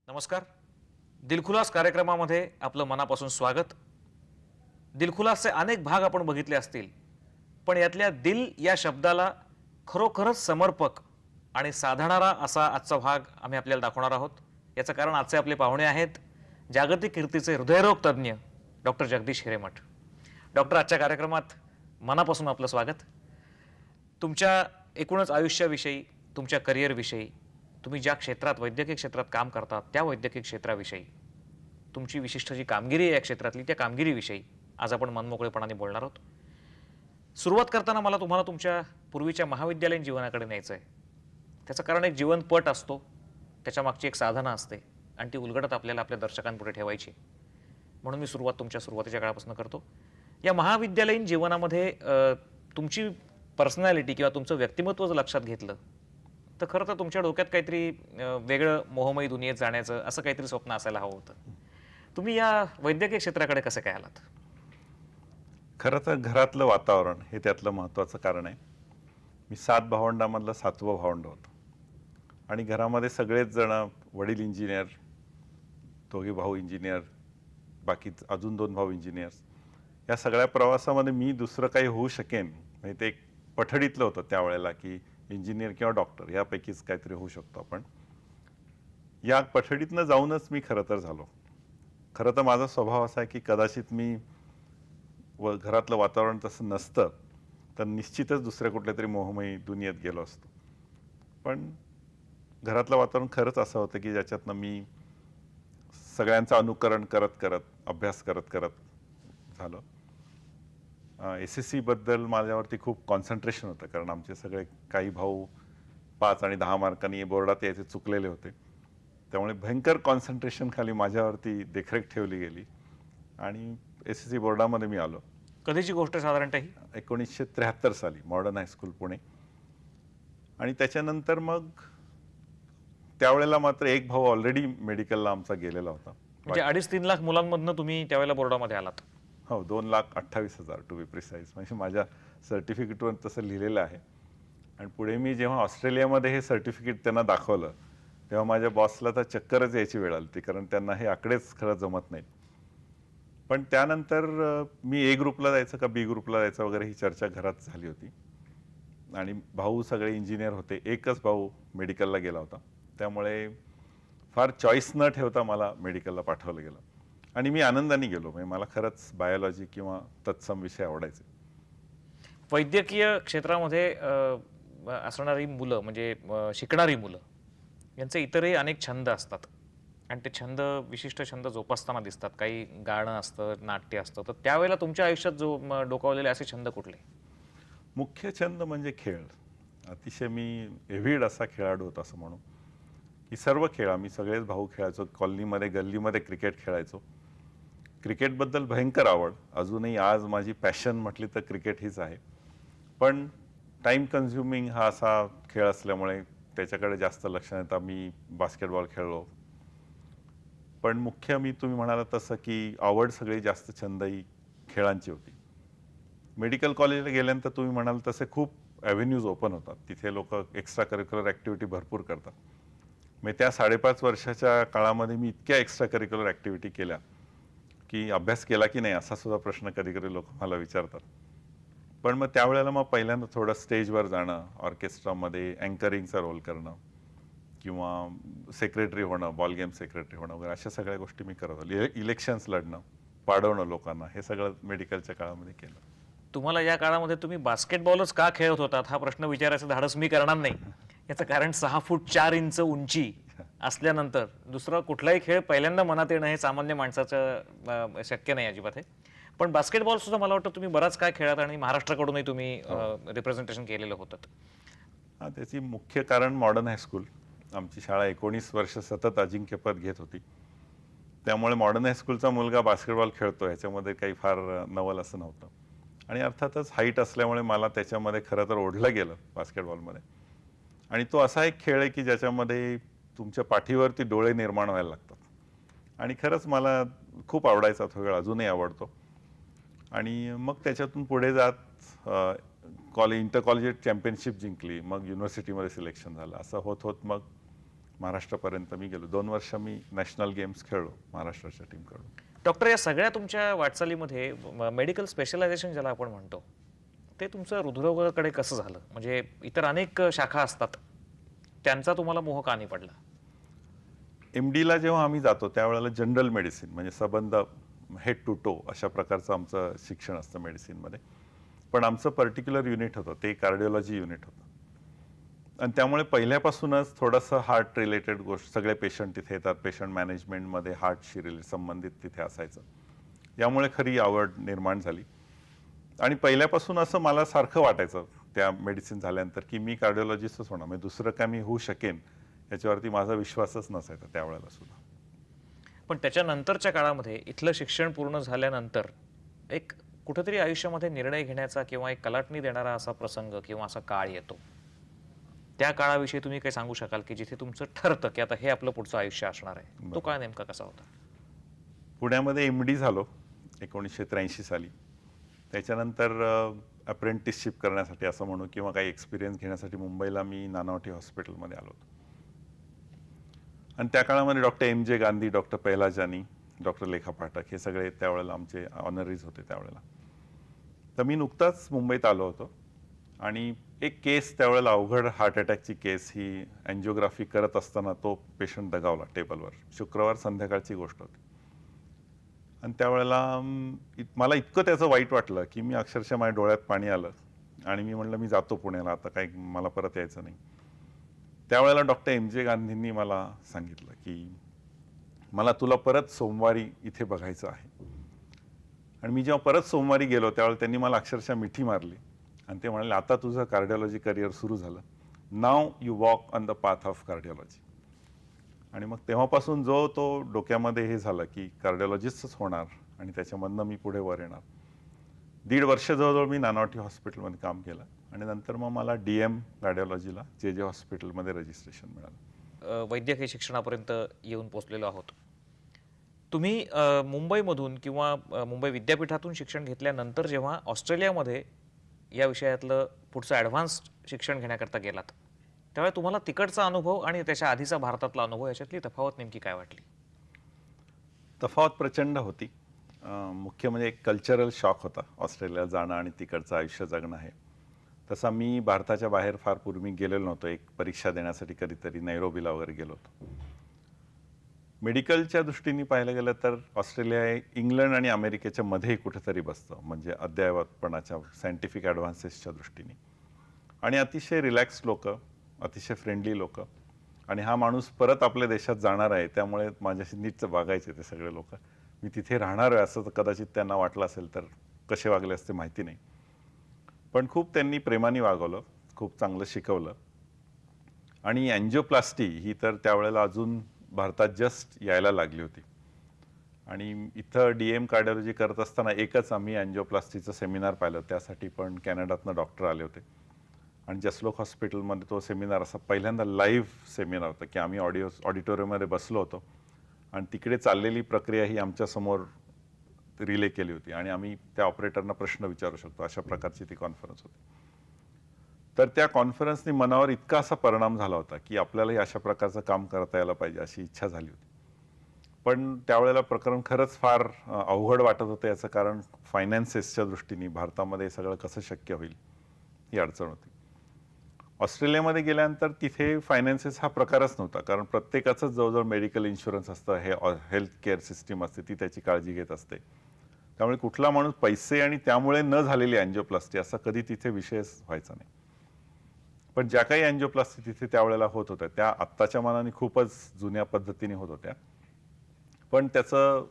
नमस्कार. दिलखुलास कार्यक्रमामध्ये आपलं मनापासून स्वागत. दिलखुलासचे अनेक भाग आपण बघितले असतील, पण यातल्या दिल या शब्दाला खरोखरच समर्पक आणि साधणारा असा आजचा भाग आम्ही आपल्याला दाखवणार आहोत. याचं कारण आजचे आपले पाहुणे आहेत जागतिक कीर्तीचे हृदयरोग तज्ञ डॉक्टर जगदीश हिरेमठ. डॉक्टर, आजच्या कार्यक्रमात मनापासून आपलं स्वागत. तुमच्या एकूणच आयुष्याविषयी, तुमच्या करिअरविषयी, तुम्ही ज्या क्षेत्रात वैद्यकीय क्षेत्रात काम करतात त्या वैद्यकीय क्षेत्राविषयी, तुमची विशिष्ट जी कामगिरी आहे या क्षेत्रातली त्या कामगिरीविषयी आज आपण मनमोकळेपणाने बोलणार आहोत. सुरुवात करताना मला तुम्हाला तुमच्या पूर्वीच्या महाविद्यालयीन जीवनाकडे न्यायचं आहे. त्याचं कारण एक जीवनपट असतो, त्याच्या मागची एक साधना असते आणि ती उलगडत आपल्याला आपल्या दर्शकांपुढे ठेवायची. म्हणून मी सुरुवात तुमच्या सुरुवातीच्या काळापासून करतो. या महाविद्यालयीन जीवनामध्ये तुमची पर्सनॅलिटी किंवा तुमचं व्यक्तिमत्व जर लक्षात घेतलं तर खरं तर तुमच्या डोक्यात काहीतरी वेगळं मोहमयी दुनियेत जाण्याचं असं काहीतरी स्वप्न असायला हवं होतं. तुम्ही या वैद्यकीय क्षेत्राकडे कसे काय आलात? खरं तर घरातलं वातावरण हे त्यातलं महत्त्वाचं कारण आहे. मी 7 भावंडामधलं 7वं भावंड होतं आणि घरामध्ये सगळेच जण, वडील इंजिनियर, दोघे भाऊ इंजिनियर, बाकी अजून 2 भाऊ इंजिनियर्स. या सगळ्या प्रवासामध्ये मी दुसरं काही होऊ शकेन म्हणजे ते एक पठडीतलं होतं त्यावेळेला की इंजिनियर किंवा डॉक्टर यापैकीच काहीतरी होऊ शकतो आपण. या पठडीतनं जाऊनच मी खरं तर झालो. खरं तर माझा स्वभाव असा आहे की कदाचित मी घरातलं वातावरण तसं नसतं तर निश्चितच दुसऱ्या कुठल्या तरी मोहमयी दुनियेत गेलो असतो. पण घरातलं वातावरण खरंच असं होतं की ज्याच्यातनं मी सगळ्यांचं अनुकरण करत करत, अभ्यास करत करत झालो. SSC बद्दल माझ्यावरती खूप कॉन्सन्ट्रेशन होतं, कारण आमचे सगळे काही भाऊ 5 आणि 10 मार्कांनी बोर्डात यायचे चुकलेले होते. त्यामुळे भयंकर कॉन्सन्ट्रेशन खाली माझ्यावरती देखरेख ठेवली गेली आणि SSC बोर्डामध्ये मी आलो. कधीची गोष्ट साधारणतः ही? 1973 साली, मॉडर्न हायस्कूल पुणे. आणि त्याच्यानंतर मग त्यावेळेला मात्र एक भाऊ ऑलरेडी मेडिकलला आमचा गेलेला होता. म्हणजे 2.5-3 लाख मुलांमधनं तुम्ही त्यावेळेला बोर्डामध्ये आलात? हो, 2,28,000 टू बी प्रिसाईज. म्हणजे माझ्या सर्टिफिकेटवर तसं लिहिलेलं आहे. आणि पुढे मी जेव्हा ऑस्ट्रेलियामध्ये हे सर्टिफिकेट त्यांना दाखवलं तेव्हा माझ्या बॉसला तर चक्करच यायची वेळ आली होती, कारण त्यांना हे आकडेच खरं जमत नाहीत. पण त्यानंतर मी A ग्रुपला जायचं का B ग्रुपला जायचं वगैरे ही चर्चा घरात झाली होती. आणि भाऊ सगळे इंजिनियर होते, एकच भाऊ मेडिकलला गेला होता. त्यामुळे फार चॉईस न ठेवता मला मेडिकलला पाठवलं गेलं आणि मी आनंदाने गेलो. म्हणजे मला खरंच बायोलॉजी किंवा तत्सम विषय आवडायचे. वैद्यकीय क्षेत्रामध्ये असणारी मुलं म्हणजे शिकणारी मुलं यांचे इतरही अनेक छंद असतात आणि ते छंद, विशिष्ट छंद जोपासताना दिसतात. काही गाणं असतं, नाट्य असतं. तर त्यावेळेला तुमच्या आयुष्यात जो डोकावलेले असे छंद कुठले? मुख्य छंद म्हणजे खेळ. अतिशय मी एव्हिड असा खेळाडू होता असं म्हणू की सर्व खेळ आम्ही सगळेच भाऊ खेळायचो. कॉलनीमध्ये, गल्लीमध्ये क्रिकेट खेळायचो. क्रिकेटबद्दल भयंकर आवड. अजूनही आज माझी पॅशन म्हटली तर क्रिकेट हीच आहे. पण टाईम कन्झ्युमिंग हा असा खेळ असल्यामुळे त्याच्याकडे जास्त लक्ष नाही देता मी बास्केटबॉल खेळलो. पण मुख्य मी तुम्ही म्हणाला तसं की आवड सगळी जास्त छंदही खेळांची होती. मेडिकल कॉलेजला गेल्यानंतर तुम्ही म्हणाल तसे खूप ॲव्हेन्यूज ओपन होतात. तिथे लोक एक्स्ट्रा करिक्युलर ॲक्टिव्हिटी भरपूर करतात. मग त्या 5.5 वर्षाच्या काळामध्ये मी इतक्या एक्स्ट्रा करिक्युलर ॲक्टिव्हिटी केल्या की अभ्यास केला की नाही असा सुद्धा प्रश्न कधी कधी लोक मला विचारतात. पण मग त्यावेळेला मग पहिल्यांदा थोडं स्टेजवर जाणं, ऑर्केस्ट्रामध्ये अँकरिंगचा रोल करणं किंवा सेक्रेटरी होणं, बॉल गेम सेक्रेटरी होणं वगैरे अशा सगळ्या गोष्टी मी करत होतो. इलेक्शन्स लढणं, पाडवणं लोकांना, हे सगळं मेडिकलच्या काळामध्ये केलं. तुम्हाला या काळामध्ये तुम्ही बास्केटबॉलच का खेळत होतात हा प्रश्न विचारायचं धाडस मी करणार नाही. याचं कारण 6 फूट 4 इंच उंची असल्यानंतर दुसरा कुठलाही खेळ पहिल्यांदा मनात येणं हे सामान्य माणसाचं शक्य नाही अजिबात आहे. पण बास्केटबॉल सुद्धा मला वाटतं तुम्ही बराच काय खेळात आणि महाराष्ट्राकडूनही तुम्ही रिप्रेझेंटेशन केलेलं होतं. हां, त्याची मुख्य कारण मॉडर्न हायस्कूल. आमची शाळा 19 वर्ष सतत अजिंक्यपद घेत होती. त्यामुळे मॉडर्न हायस्कूलचा मुलगा बास्केटबॉल खेळतो ह्याच्यामध्ये काही फार नवल असं नव्हतं. आणि अर्थातच हाईट असल्यामुळे मला त्याच्यामध्ये खरं तर ओढलं गेलं बास्केटबॉलमध्ये. आणि तो असा एक खेळ आहे की ज्याच्यामध्ये तुमच्या पाठीवरती डोळे निर्माण व्हायला लागतात. आणि खरंच मला खूप आवडायचा तो खेळ, अजूनही आवडतो. आणि मग त्याच्यातून पुढे जात इंटर कॉलेजिएट चॅम्पियनशिप जिंकली, मग युनिव्हर्सिटीमध्ये सिलेक्शन झालं. असं होत होत मग महाराष्ट्रापर्यंत मी गेलो. 2 वर्ष मी नॅशनल गेम्स खेळलो महाराष्ट्राच्या टीमकडून. डॉक्टर, या सगळ्या तुमच्या वाटचालीमध्ये मेडिकल स्पेशलायझेशन ज्याला आपण म्हणतो ते तुमचं हृदरोगाकडे कसं झालं? म्हणजे इतर अनेक शाखा असतात, त्यांचा तुम्हाला मोह का नाही पडला? MDला जेव्हा आम्ही जातो त्यावेळेला जनरल मेडिसिन म्हणजे संबंध हेड टू टो अशा प्रकारचं आमचं शिक्षण असतं मेडिसिनमध्ये. पण आमचं पर्टिक्युलर युनिट होतं ते कार्डिओलॉजी युनिट होतं. आणि त्यामुळे पहिल्यापासूनच थोडंसं हार्ट रिलेटेड गोष्ट, सगळे पेशंट तिथे येतात, पेशंट मॅनेजमेंटमध्ये हार्टशी संबंधित तिथे असायचं. यामुळे खरी आवड निर्माण झाली. आणि पहिल्यापासून असं मला सारखं वाटायचं त्या मेडिसिन झाल्यानंतर की मी कार्डिओलॉजिस्टच होणार, म्हणजे दुसरं काय मी होऊ शकेन याच्यावरती माझा विश्वासच नसायचा त्यावेळेला सुद्धा. पण त्याच्यानंतरच्या काळामध्ये इथलं शिक्षण पूर्ण झाल्यानंतर एक कुठेतरी आयुष्यामध्ये निर्णय घेण्याचा किंवा एक कलाटणी देणारा असा प्रसंग किंवा असा काळ येतो. त्या काळाविषयी तुम्ही काही सांगू शकाल की जिथे तुमचं ठरतं की आता हे आपलं पुढचं आयुष्य असणार आहे? तो काळ नेमका कसा होता? पुण्यामध्ये MD झालो 1983 साली. त्याच्यानंतर अप्रेंटिसशिप करण्यासाठी असं म्हणू किंवा काही एक्सपिरियन्स घेण्यासाठी मुंबईला मी नानावटी हॉस्पिटलमध्ये आलो होतो. आणि त्या काळामध्ये doctor MJ Gandhi, doctor Pahilajani, doctor Lekha Pathak हे सगळे त्यावेळेला आमचे ऑनरीज होते त्यावेळेला. तर मी नुकताच मुंबईत आलो होतो आणि एक केस त्यावेळेला अवघड हार्ट अटॅकची केस, ही अँजिओग्राफी करत असताना तो पेशंट दगावला टेबलवर. शुक्रवार संध्याकाळची गोष्ट होती. आणि त्यावेळेला मला इतकं त्याचं वाईट वाटलं की मी अक्षरशः माझ्या डोळ्यात पाणी आलं आणि मी म्हणलं मी जातो पुण्याला, आता काही मला परत यायचं नाही. त्यावेळेला डॉक्टर MJ गांधींनी मला सांगितलं की मला तुला परत सोमवारी इथे बघायचं आहे. आणि मी जेव्हा परत सोमवारी गेलो त्यावेळेला त्यांनी मला अक्षरशः मिठी मारली आणि ते म्हणाले आता तुझं कार्डिओलॉजी करिअर सुरू झालं, नाव you walk on the path of cardiology. आणि मग तेव्हापासून जो तो डोक्यामध्ये हे झालं की कार्डिओलॉजिस्टच होणार आणि त्याच्यामधनं मी पुढे वर येणार. 1.5 वर्ष जवळजवळ मी नानावटी हॉस्पिटलमध्ये काम केलं आणि नंतर मग मला DM कार्डिओलॉजीला JJ हॉस्पिटलमध्ये रजिस्ट्रेशन मिळालं. वैद्यकीय शिक्षणापर्यंत येऊन पोहोचलेलो आहोत. तुम्ही मुंबईमधून किंवा मुंबई विद्यापीठातून शिक्षण घेतल्यानंतर जेव्हा ऑस्ट्रेलियामध्ये या विषयातलं पुढचं ॲडव्हान्स्ड शिक्षण घेण्याकरता गेलात त्यावेळी तुम्हाला तिकडचा अनुभव आणि त्याच्या आधीचा भारतातला अनुभव याच्यातली तफावत नेमकी काय वाटली? तफावत प्रचंड होती. मुख्य म्हणजे एक कल्चरल शॉक होता ऑस्ट्रेलियाला जाणं आणि तिकडचं आयुष्य जगणं हे. तसा मी भारताच्या बाहेर फार पूर्वी गेलेलो नव्हतो. एक परीक्षा देण्यासाठी कधीतरी नैरोबीला वगैरे गेलो होतो. मेडिकलच्या दृष्टीने पाहायला गेलं तर ऑस्ट्रेलिया हे इंग्लंड आणि अमेरिकेच्या मध्ये कुठेतरी बसतं, म्हणजे अद्ययावतपणाच्या सायंटिफिक ॲडव्हान्सेसच्या दृष्टीने. आणि अतिशय रिलॅक्स लोक, अतिशय फ्रेंडली लोक. आणि हा माणूस परत आपल्या देशात जाणार आहे त्यामुळे माझ्याशी नीट वागायचे ते सगळे लोक. मी तिथे राहणार आहे असं कदाचित त्यांना वाटलं असेल, तर कसे वागले असते माहिती नाही. पण खूप त्यांनी प्रेमाने वागवलं, खूप चांगलं शिकवलं. आणि अँजिओप्लास्टी ही तर त्यावेळेला अजून भारतात जस्ट यायला लागली होती. आणि इथं DM कार्डिओलॉजी करत असताना एकच आम्ही अँजिओप्लास्टीचं सेमिनार पाहिलं. त्यासाठी पण कॅनडातनं डॉक्टर आले होते. आणि जसलोक हॉस्पिटलमध्ये तो सेमिनार असा पहिल्यांदा लाईव्ह सेमिनार होता की आम्ही ऑडिटोरियममध्ये बसलो होतो आणि तिकडे चाललेली प्रक्रिया ही आमच्यासमोर रिले केली होती आणि आम्ही त्या ऑपरेटरना प्रश्न विचारू शकतो अशा प्रकारची ती कॉन्फरन्स होती. तर त्या कॉन्फरन्सनी मनावर इतका असा परिणाम झाला होता की आपल्यालाही अशा प्रकारचं काम करता यायला पाहिजे अशी इच्छा झाली होती. पण त्यावेळेला प्रकरण खरंच फार अवघड वाटत होतं. याचं कारण फायनान्सेसच्या दृष्टीने भारतामध्ये सगळं कसं शक्य होईल ही अडचण होती. ऑस्ट्रेलियामध्ये गेल्यानंतर तिथे फायनान्सेस हा प्रकारच नव्हता, कारण प्रत्येकाचंच जवळजवळ मेडिकल इन्शुरन्स असतं, हे हेल्थ केअर सिस्टीम असते ती त्याची काळजी घेत असते. त्यामुळे कुठला माणूस पैसे आणि त्यामुळे न झालेली अँजिओप्लास्टी असा कधी तिथे विषयच व्हायचा नाही. पण ज्या काही अँजिओप्लास्टी तिथे त्यावेळेला होत होत्या त्या आत्ताच्या मानाने खूपच जुन्या पद्धतीने होत होत्या. पण त्याचं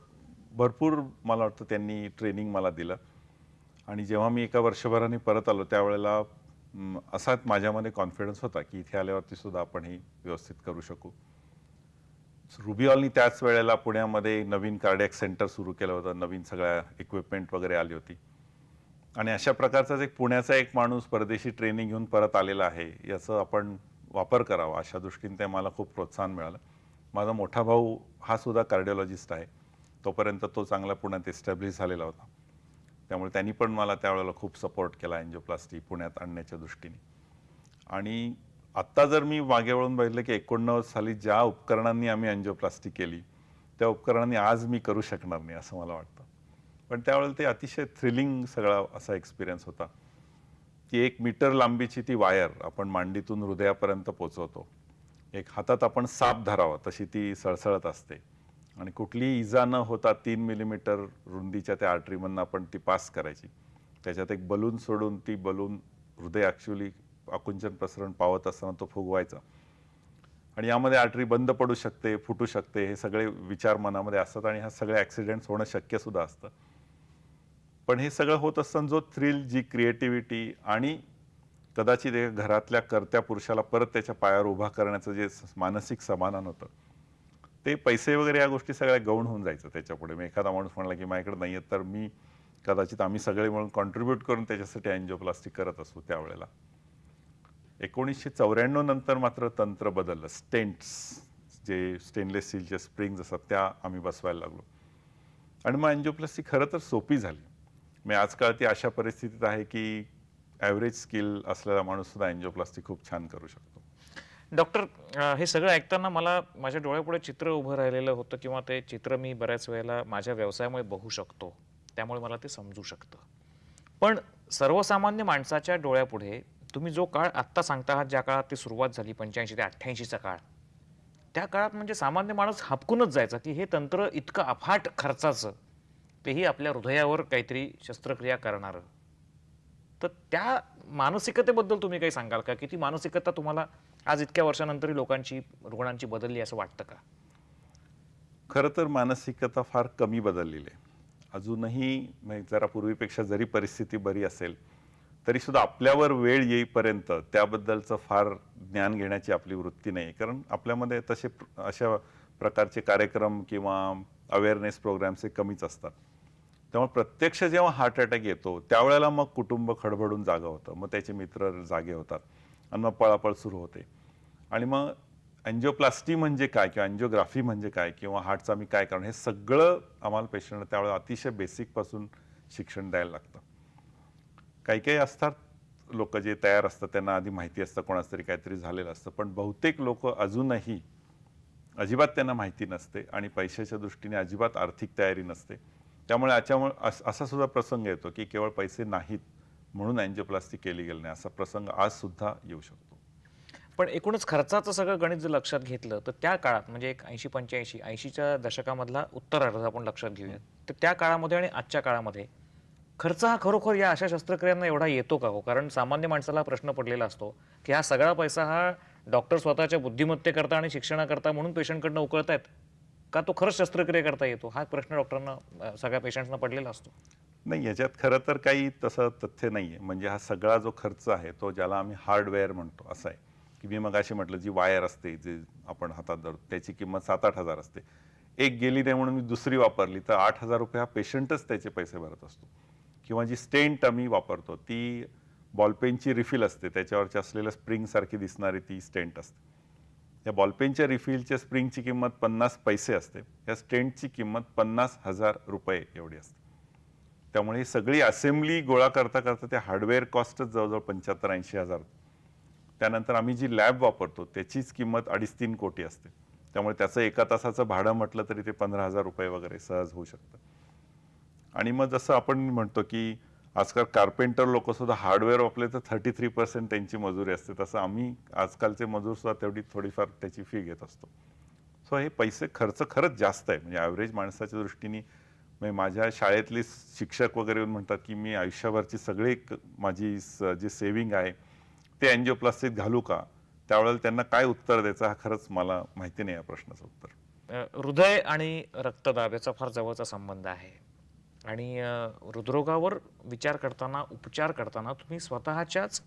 भरपूर मला वाटतं त्यांनी ट्रेनिंग मला दिलं. आणि जेव्हा मी एका वर्षभराने परत आलो त्यावेळेला असाच माझ्यामध्ये कॉन्फिडन्स होता की इथे आल्यावरती सुद्धा आपण ही व्यवस्थित करू शकू. रुबी हॉलनी त्याच वेळेला पुण्यामध्ये नवीन कार्डियक सेंटर सुरू केलं होतं, नवीन सगळ्या इक्विपमेंट वगैरे आली होती. आणि अशा प्रकारचाच एक पुण्याचा एक माणूस परदेशी ट्रेनिंग घेऊन परत आलेला आहे याचं आपण वापर करावा अशा दृष्टीने ते मला खूप प्रोत्साहन मिळालं. माझा मोठा भाऊ हा सुद्धा कार्डिओलॉजिस्ट आहे. तोपर्यंत तो चांगला पुण्यात एस्टॅब्लिश झालेला होता. त्यामुळे त्यांनी पण मला त्यावेळेला खूप सपोर्ट केला अँजिओप्लास्टी पुण्यात आणण्याच्या दृष्टीने. आणि आत्ता जर मी मागे वळून बघितलं की 89 साली ज्या उपकरणांनी आम्ही अँजिओप्लास्टी केली त्या उपकरणांनी आज मी करू शकणार नाही असं मला वाटतं. पण त्यावेळेला ते अतिशय थ्रिलिंग सगळा असा एक्सपिरियन्स होता की 1 मीटर लांबीची ती वायर आपण मांडीतून हृदयापर्यंत पोचवतो. एक हातात आपण साप धरावा तशी ती सळसळत असते आणि कुठलीही इजा न होता 3 मिलीमीटर रुंदीच्या त्या आर्टरीमधून आपण ती पास करायची. त्याच्यात एक बलून सोडून ती बलून हृदय ॲक्च्युली आकुंचन प्रसरण पावत असताना तो फुगवायचा आणि यामध्ये आर्टरी बंद पडू शकते, फुटू शकते, हे सगळे विचार मनामध्ये असतात आणि हा सगळे ॲक्सिडेंट्स होणं शक्य सुद्धा असतं. पण हे सगळं होत असताना जो थ्रिल, जी क्रिएटिव्हिटी आणि कदाचित घरातल्या कर्त्या पुरुषाला परत त्याच्या पायावर उभा करण्याचं जे मानसिक समाधान होतं ते पैसे वगैरे या गोष्टी सगळ्या गौण होऊन जायचं त्याच्यापुढे. मग एखादा माणूस म्हणला की माझ्याकडे नाही आहे तर मी कदाचित आम्ही सगळे म्हणून कॉन्ट्रीब्यूट करून त्याच्यासाठी अँजिओप्लास्टी करत असू. त्यावेळेला 1994 नंतर मात्र तंत्र बदललं. स्टेंट्स जे स्टेनलेस स्टीलचे स्प्रिंग्स असतात त्या आम्ही बसवायला लागलो आणि मग अँजिओप्लास्टी खरं तर सोपी झाली. मी आजकाल ती अशा परिस्थितीत आहे की ॲव्हरेज स्किल असलेला माणूस सुद्धा अँजिओप्लास्टी खूप छान करू शकतो. डॉक्टर, हे सगळं ऐकताना मला माझ्या डोळ्यापुढे चित्र उभं राहिलेलं होतं किंवा ते चित्र मी बऱ्याच वेळेला माझ्या व्यवसायामुळे बघू शकतो, त्यामुळे मला ते समजू शकतं. पण सर्वसामान्य माणसाच्या डोळ्यापुढे तुम्ही जो काळ आत्ता सांगता आहात, ज्या काळात ती सुरुवात झाली 85 ते 88चा काळ, त्या काळात म्हणजे सामान्य माणूस हापकूनच जायचा की हे तंत्र इतकं अफाट खर्चाचं, तेही आपल्या हृदयावर काहीतरी शस्त्रक्रिया करणारं. तर त्या मानसिकतेबद्दल तुम्ही काही सांगाल का? की ती मानसिकता तुम्हाला आज इतक्या वर्षानंतरही लोकांची, रुग्णांची बदलली असं वाटतं का? खरं तर मानसिकता फार कमी बदललेली आहे अजूनही. जरा पूर्वीपेक्षा जरी परिस्थिती बरी असेल तरी सुद्धा आपल्यावर वेळ येईपर्यंत त्याबद्दलचं फार ज्ञान घेण्याची आपली वृत्ती नाही. कारण आपल्यामध्ये तसे अशा प्रकारचे कार्यक्रम किंवा अवेअरनेस प्रोग्राम्स हे कमीच असतात. त्यामुळे प्रत्यक्ष जेव्हा हार्ट अटॅक येतो त्यावेळेला मग कुटुंब खडबडून जागा होतं, मग त्याचे मित्र जागे होतात आणि मग पळापळ सुरू होते. आणि मग अँजिओप्लास्टी म्हणजे काय किंवा अँजिओग्राफी म्हणजे काय किंवा हार्टचं आम्ही काय करणं, हे सगळं आम्हाला पेशंटला त्यावेळेला अतिशय बेसिकपासून शिक्षण द्यायला लागतं. काही काही असतात लोक जे तयार असतात, त्यांना आधी माहिती असतं कोणाच तरी काहीतरी झालेलं असतं, पण बहुतेक लोक अजूनही अजिबात त्यांना माहिती नसते आणि पैशाच्या दृष्टीने अजिबात आर्थिक तयारी नसते. त्यामुळे असा सुद्धा प्रसंग येतो की केवळ पैसे नाहीत म्हणून अँजिओप्लास्टी केली गेली नाही, असा प्रसंग आज सुद्धा येऊ शकतो. पण एकूणच खर्चाचं सगळं गणित जर लक्षात घेतलं तर त्या काळात म्हणजे एक 80-85-80च्या दशकामधला उत्तरार्ध आपण लक्षात घेऊयात, तर त्या काळामध्ये आणि आजच्या काळामध्ये खर्च हा खरोखर या अशा शस्त्रक्रियांना एवढा येतो का हो? कारण सामान्य माणसाला प्रश्न पडलेला असतो की हा सगळा पैसा हा डॉक्टर स्वतःच्या बुद्धिमत्तेकरता आणि शिक्षणाकरता म्हणून पेशंटकडनं उकळतायत का, तो खरंच शस्त्रक्रिया करता येतो? हा प्रश्न डॉक्टरांना, सगळ्या पेशंट्सना पडलेला असतो. नाही, याच्यात खरं तर काही तसं तथ्य नाही आहे. म्हणजे हा सगळा जो खर्च आहे तो ज्याला आम्ही हार्डवेअर म्हणतो असा आहे की मी मगाशी म्हटलं जी वायर असते जे आपण हातात धरतो त्याची किंमत 7-8 हजार असते. एक गेली नाही म्हणून मी दुसरी वापरली तर 8 हजार रुपये हा पेशंटच त्याचे पैसे भरत असतो. किंवा जी स्टेंट आम्ही वापरतो ती बॉलपेनची रिफिल असते, त्याच्यावरची असलेल्या स्प्रिंगसारखी दिसणारी ती स्टेंट असते. या बॉलपेनच्या रिफिलच्या स्प्रिंगची किंमत 50 पैसे असते, या स्टेंटची किंमत 50,000 रुपये एवढी असते. त्यामुळे ही सगळी असेंब्ली गोळा करता करता त्या हार्डवेअर कॉस्टच जवळजवळ 75-80 हजार. त्यानंतर आम्ही जी लॅब वापरतो त्याचीच किंमत 2.5-3 कोटी असते. त्यामुळे त्याचं एका तासाचं भाडं म्हटलं तरी ते 15,000 रुपये वगैरे सहज होऊ शकतं. आणि मग जसं आपण म्हणतो की आजकाल कार्पेंटर लोक सुद्धा हार्डवेअर वापरले तर 33% त्यांची मजुरी असते, तसं आम्ही आजकालचे मजूर सुद्धा तेवढी थोडीफार त्याची फी घेत असतो. सो हे पैसे खर्च खरंच जास्त आहे. म्हणजे ॲव्हरेज माणसाच्या दृष्टीने म्हणजे माझ्या शाळेतले शिक्षक वगैरे म्हणतात की मी आयुष्यभरची सगळी माझी जी सेव्हिंग आहे ते अँजिओप्लास्टीत घालू का, त्यावेळेला त्यांना काय उत्तर द्यायचं हा खरंच मला माहिती नाही या प्रश्नाचं उत्तर. हृदय आणि रक्तदाब याचा फार जवळचा संबंध आहे आणि हृदरोगावर विचार करताना, उपचार करताना तुम्ही स्वतःच्याच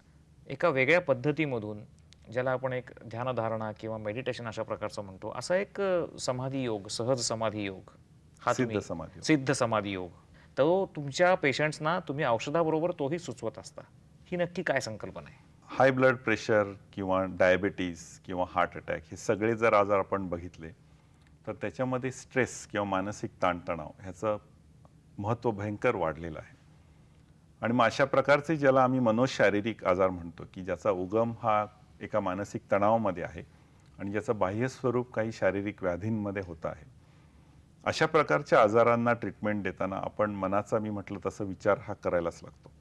एका वेगळ्या पद्धतीमधून, ज्याला आपण एक ध्यानधारणा किंवा मेडिटेशन अशा प्रकारचं म्हणतो, असा एक समाधी योग, सहज समाधी योग, हा सिद्ध समाधी योग, तो तुमच्या पेशंट्सना तुम्ही औषधाबरोबर तोही सुचवत असता. ही नक्की काय संकल्पना आहे? हाय ब्लड प्रेशर किंवा डायबिटीज किंवा हार्ट अटॅक हे सगळे जर आजार आपण बघितले तर त्याच्यामध्ये स्ट्रेस किंवा मानसिक ताणतणाव ह्याचं महत्त्व भयंकर वाढलेलं आहे. आणि मग अशा प्रकारचे ज्याला आम्ही मनोशारीरिक आजार म्हणतो की ज्याचा उगम हा एका मानसिक तणावामध्ये आहे आणि ज्याचं बाह्य स्वरूप काही शारीरिक व्याधींमध्ये होतं आहे. अशा प्रकारच्या आजारांना ट्रीटमेंट देताना आपण मनाचा मी म्हटलं तसं विचार हा करायलाच लागतो.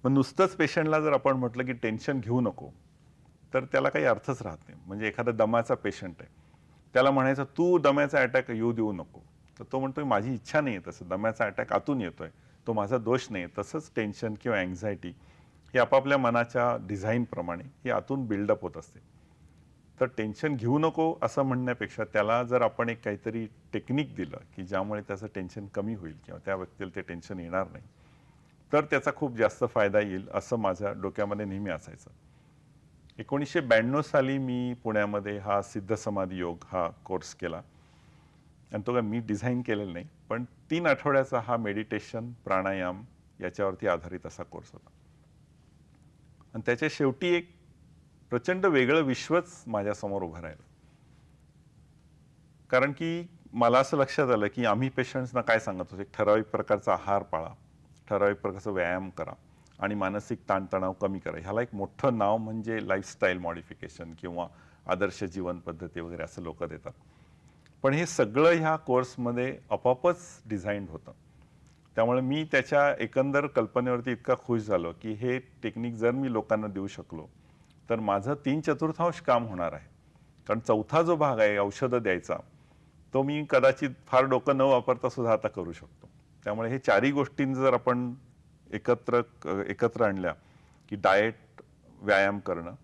मग नुसतंच पेशंटला जर आपण म्हटलं की टेन्शन घेऊ नको तर त्याला काही अर्थच राहत नाही. म्हणजे एखादा दम्याचा पेशंट आहे, त्याला म्हणायचं तू दम्याचा अटॅक येऊ देऊ नको, तर तो म्हणतोय माझी इच्छा नाही आहे तसं, दम्याचा अटॅक आतून येतोय, तो माझा दोष नाही. तसंच टेन्शन किंवा अँझायटी ही आपापल्या मनाच्या डिझाईनप्रमाणे ही आतून बिल्डअप होत असते. तर टेन्शन घेऊ नको असं म्हणण्यापेक्षा त्याला जर आपण एक काहीतरी टेक्निक दिलं की ज्यामुळे त्याचं टेन्शन कमी होईल किंवा त्या व्यक्तीला ते टेन्शन येणार नाही, तर त्याचा खूप जास्त फायदा येईल असं माझ्या डोक्यामध्ये नेहमी असायचं. 1992 साली मी पुण्यामध्ये हा सिद्ध समाधी योग हा कोर्स केला आणि तो काय मी डिझाईन केलेला नाही, पण 3 आठवड्याचा हा मेडिटेशन प्राणायाम याच्यावरती आधारित असा कोर्स होता. आणि त्याच्या शेवटी एक प्रचंड वेगळं विश्वच माझ्यासमोर उभं राहिलं. कारण की मला असं लक्षात आलं की आम्ही पेशंट्सना काय सांगत होतो, एक ठराविक प्रकारचा आहार पाळा, ठराविक प्रकारचा व्यायाम करा आणि मानसिक ताणतणाव कमी करा. ह्याला एक मोठं नाव म्हणजे लाईफस्टाईल मॉडिफिकेशन किंवा आदर्श जीवन पद्धती वगैरे असं लोक देतात. पण हे सगळं ह्या कोर्समध्ये आपोआपच डिझाईन्ड होतं. त्यामुळे मी त्याच्या एकंदर कल्पनेवरती इतका खुश झालो की हे टेक्निक जर मी लोकांना देऊ शकलो तर माझं 3/4 काम होणार आहे. कारण चौथा जो भाग आहे औषधं द्यायचा, तो मी कदाचित फार डोकं न वापरता सुद्धा आता करू शकतो. त्यामुळे हे चारही गोष्टींचं जर आपण एकत्र आणल्या की डाएट, व्यायाम करणं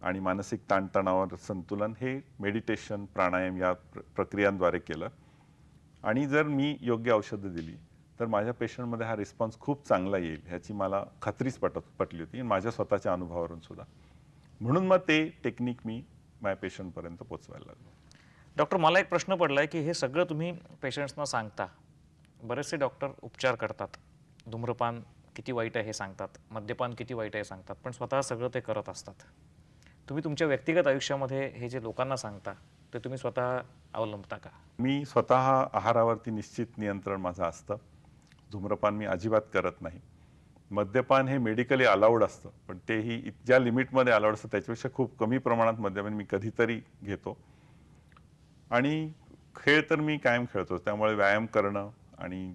आणि मानसिक ताणतणावावर संतुलन, हे मेडिटेशन प्राणायाम या प्रक्रियांद्वारे केलं आणि जर मी योग्य औषधं दिली तर माझ्या पेशंटमध्ये हा रिस्पॉन्स खूप चांगला येईल ह्याची मला खात्रीच पटली होती माझ्या स्वतःच्या अनुभवावरून सुद्धा. म्हणून मग ते टेक्निक मी माझ्या पेशंटपर्यंत पोचवायला लागलो. डॉक्टर, मला एक प्रश्न पडलाय की हे सगळं तुम्ही पेशंट्सना सांगता, बरेचसे डॉक्टर उपचार करतात, धूम्रपान किती वाईट आहे हे सांगतात, मद्यपान किती वाईट आहे सांगतात, पण स्वतः सगळं ते करत असतात. तुम्ही तुमच्या व्यक्तिगत आयुष्यामध्ये हे जे लोकांना सांगता ते तुम्ही स्वतः अवलंबता का? मी स्वतः आहारावरती निश्चित नियंत्रण माझं असतं. धूम्रपान मी अजिबात करत नाही. मद्यपान हे मेडिकली अलाउड असतं, पण तेही ज्या लिमिटमध्ये अलाउड असतं त्याच्यापेक्षा खूप कमी प्रमाणात मद्यपान मी कधीतरी घेतो. आणि खेळ तर मी कायम खेळतो. त्यामुळे व्यायाम करणं आणि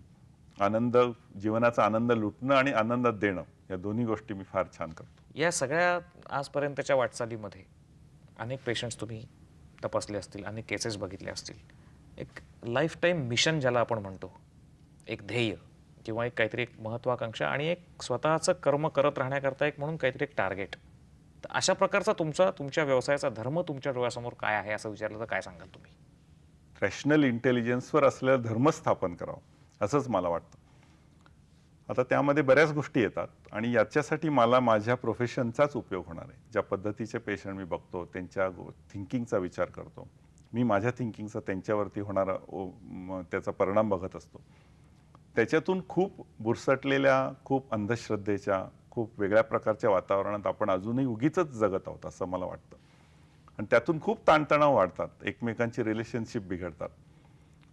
आनंद, जीवनाचा आनंद लुटणं आणि आनंदात देणं, या दोन्ही गोष्टी मी फार छान करतो. या सगळ्या आजपर्यंतच्या वाटचालीमध्ये अनेक पेशंट्स तुम्ही तपासले असतील, अनेक केसेस बघितले असतील. एक लाईफ टाईम मिशन ज्याला आपण म्हणतो, एक ध्येय किंवा एक काहीतरी एक महत्वाकांक्षा आणि एक स्वतःचं कर्म करत राहण्याकरता एक म्हणून काहीतरी एक टार्गेट, तर अशा प्रकारचा तुमच्या व्यवसायाचा धर्म तुमच्या डोळ्यासमोर काय आहे असं विचारलं तर काय सांगाल तुम्ही? रॅशनल इंटेलिजन्सवर असलेलं धर्म स्थापन करावं असंच मला वाटतं. आता त्यामध्ये बऱ्याच गोष्टी येतात आणि याच्यासाठी मला माझ्या प्रोफेशनचाच उपयोग होणार आहे. ज्या पद्धतीचे पेशंट मी बघतो त्यांच्या थिंकिंगचा विचार करतो, मी माझ्या थिंकिंगचा त्यांच्यावरती होणारा त्याचा परिणाम बघत असतो. त्याच्यातून खूप बुरसटलेल्या, खूप अंधश्रद्धेच्या, खूप वेगळ्या प्रकारच्या वातावरणात आपण अजूनही उगीचच जगत आहोत असं मला वाटतं. आणि त्यातून खूप ताणतणाव वाढतात, एकमेकांची रिलेशनशिप बिघडतात.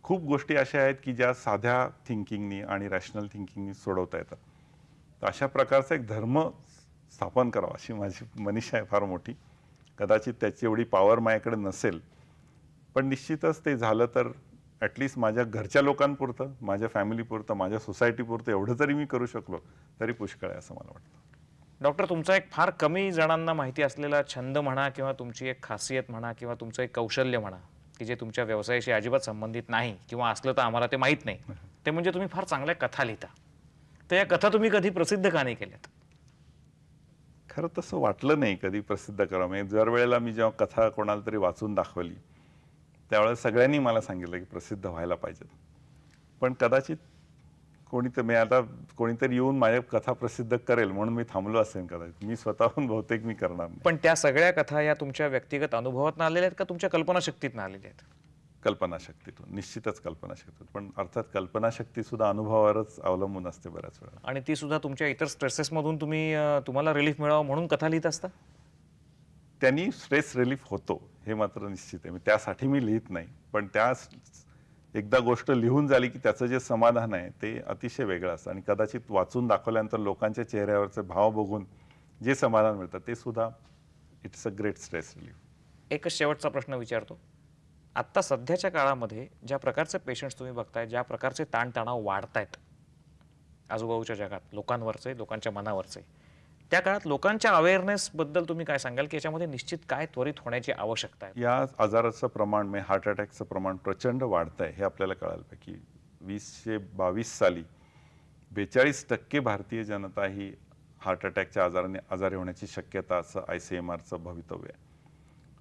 खूप गोष्टी अशा आहेत की ज्या साध्या थिंकिंगनी आणि रॅशनल थिंकिंगनी सोडवता येतात. तर अशा प्रकारचा एक धर्म स्थापन करावा अशी माझी मनीषा आहे फार मोठी. कदाचित त्याची एवढी पॉवर माझ्याकडे नसेल, पण निश्चितच ते झालं तर ॲटलिस्ट माझ्या घरच्या लोकांपुरतं, माझ्या फॅमिलीपुरतं, माझ्या सोसायटीपुरतं एवढं जरी मी करू शकलो तरी पुष्कळ आहे असं मला वाटतं. डॉक्टर, तुमचा एक फार कमी जणांना माहिती असलेला छंद म्हणा किंवा तुमची एक खासियत म्हणा किंवा तुमचं एक कौशल्य म्हणा की जे तुमच्या व्यवसायाशी अजिबात संबंधित नाही किंवा असलं तर आम्हाला ते माहीत नाही, ते म्हणजे तुम्ही फार चांगल्या कथा लिहिता. तर या कथा तुम्ही कधी प्रसिद्ध का नाही केल्यात? खरं तसं वाटलं नाही कधी प्रसिद्ध करावं. म्हणजे दर वेळेला मी जेव्हा कथा कोणाला तरी वाचून दाखवली त्यावेळेस सगळ्यांनी मला सांगितलं की प्रसिद्ध व्हायला पाहिजेत. पण कदाचित कोणीतरी येऊन माझ्या कथा प्रसिद्ध करेल म्हणून मी थांबलो असेल कदाचित. मी स्वतःहून बहुतेक मी करणार नाही. पण त्या सगळ्या कथा या तुमच्या व्यक्तिगत अनुभवातून आलेल्या आहेत का तुमच्या कल्पनाशक्तीतून आलेल्या आहेत? कल्पनाशक्तीतून, निश्चितच कल्पनाशक्तीतून. पण अर्थात कल्पनाशक्ती सुद्धा अनुभवावरच अवलंबून असते बऱ्याच वेळा. आणि ती सुद्धा तुमच्या इतर स्ट्रेसेसमधून तुम्हाला रिलीफ मिळावं म्हणून कथा लिहित असता? त्यांनी स्ट्रेस रिलीफ होतो हे मात्र निश्चित आहे. त्यासाठी मी लिहित नाही, पण एकदा गोष्ट लिहून झाली की त्याचं जे समाधान आहे ते अतिशय वेगळं असतं. आणि कदाचित वाचून दाखवल्यानंतर लोकांच्या चेहऱ्यावरचे भाव बघून जे समाधान मिळतं ते सुद्धा it's a great stress relief. एकच शेवटचा प्रश्न विचारतो. आत्ता सध्याच्या काळामध्ये ज्या प्रकारचे पेशंट्स तुम्ही बघताय, ज्या प्रकारचे ताणतणाव वाढतायत आजूबाजूच्या जगात, लोकांवरचे, लोकांच्या मनावरचे, त्या काळात लोकांच्या अवेअरनेसबद्दल तुम्ही काय सांगाल की याच्यामध्ये निश्चित काय त्वरित होण्याची आवश्यकता आहे? या आजाराचं प्रमाण म्हणजे हार्ट अटॅकचं प्रमाण प्रचंड वाढत आहे हे आपल्याला कळायला पाहिजे की 2022 साली 42% भारतीय जनता ही हार्ट अटॅकच्या आजाराने आजारी होण्याची शक्यता असं ICMRचं भवितव्य आहे.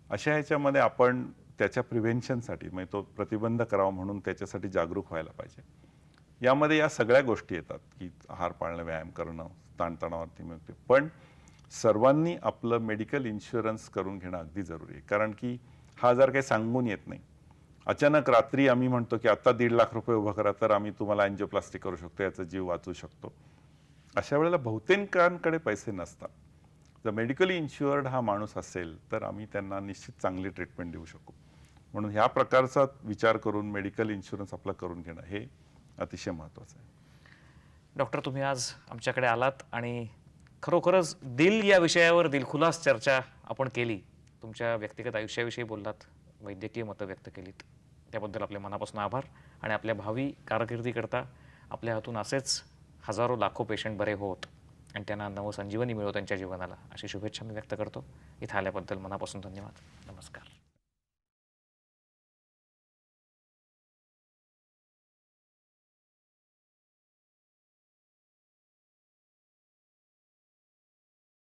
अशा ह्याच्यामध्ये आपण त्याच्या प्रिव्हेन्शनसाठी म्हणजे तो प्रतिबंध करावा म्हणून त्याच्यासाठी जागरूक व्हायला पाहिजे. यामध्ये या सगळ्या गोष्टी येतात की आहार पाळणं, व्यायाम करणं, ताणतणावावरती मिळते. पण सर्वांनी आपलं मेडिकल इन्शुरन्स करून घेणं अगदी जरुरी आहे. कारण की हा आजार काही सांगून येत नाही. अचानक रात्री आम्ही म्हणतो की आता 1.5 लाख रुपये उभं करा तर आम्ही तुम्हाला अँजिओप्लास्टी करू शकतो, याचा जीव वाचवू शकतो. अशा वेळेला बहुतेकांकडे पैसे नसतात. जर मेडिकली इन्शुअर्ड हा माणूस असेल तर आम्ही त्यांना निश्चित चांगली ट्रीटमेंट देऊ शकू. म्हणून ह्या प्रकारचा विचार करून मेडिकल इन्शुरन्स आपला करून घेणं हे अतिशय महत्त्वाचं आहे. डॉक्टर, तुम्ही आज आमच्याकडे आलात आणि खरोखरच दिल या विषयावर दिलखुलास चर्चा आपण केली. तुमच्या व्यक्तिगत आयुष्याविषयी बोललात, वैद्यकीय मतं व्यक्त केलीत, त्याबद्दल आपल्या मनापासून आभार. आणि आपल्या भावी कारकिर्दीकरता आपल्या हातून असेच हजारो लाखो पेशंट बरे होत आणि त्यांना नवसंजीवनी मिळो त्यांच्या जीवनाला, अशी शुभेच्छा मी व्यक्त करतो. इथं आल्याबद्दल मनापासून धन्यवाद. नमस्कार.